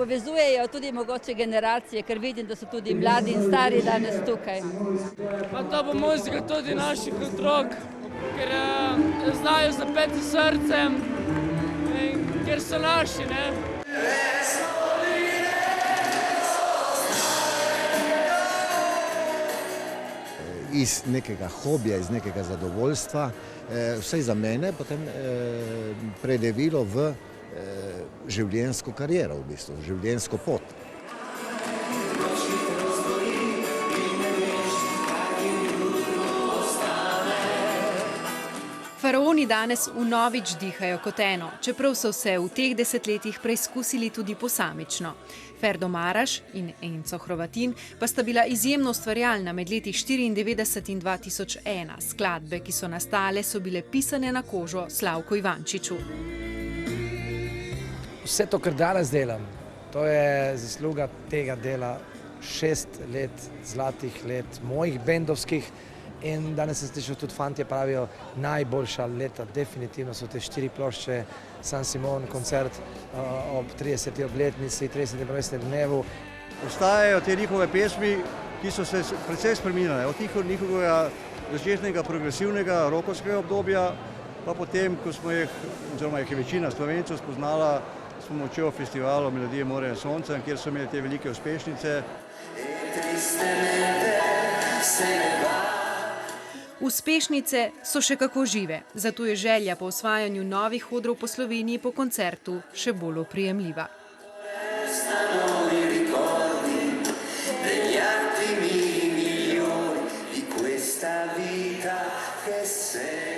povezujejo tudi mogoče generacije, ker vidim, da so tudi mladi in stari danes tukaj. Pa to bo muzika tudi naših otrok, ker znajo zapeti srcem in ker so naši, ne. Iz nekega hobija, iz nekega zadovoljstva, vsaj za mene, potem predevilo v življenjsko kariero, v bistvu, življenjsko pot. Faraoni danes vnovič dihajo kot eno, čeprav so se v teh desetletjih preizkusili tudi posamično. Ferdo Maraš in Enzo Hrovatin pa sta bila izjemno ustvarjalna med leti 1994 in 2001. Skladbe, ki so nastale, so bile pisane na kožo Slavku Ivančiču. Vse to, kar danes delam, to je zasluga tega dela 6 let, zlatih let, mojih bendovskih. In danes sem slišal, tudi fantje pravijo, najboljša leta, definitivno so te 4 plošče, San Simon koncert ob 30. obletnici, 30. rojstnem dnevu. Ostajajo te njihove pesmi, ki so se precej spreminjale, od njihovega začetnega progresivnega rokovskega obdobja, pa potem, ko smo jih, oziroma jih je večina Slovencev spoznala s pomočjo festivalov Melodije morja in sonca, kjer so imeli te velike uspešnice. Uspešnice so še kako žive, zato je želja po osvajanju novih odrov po Sloveniji po koncertu še bolj oprijemljiva. Di questa vita che sei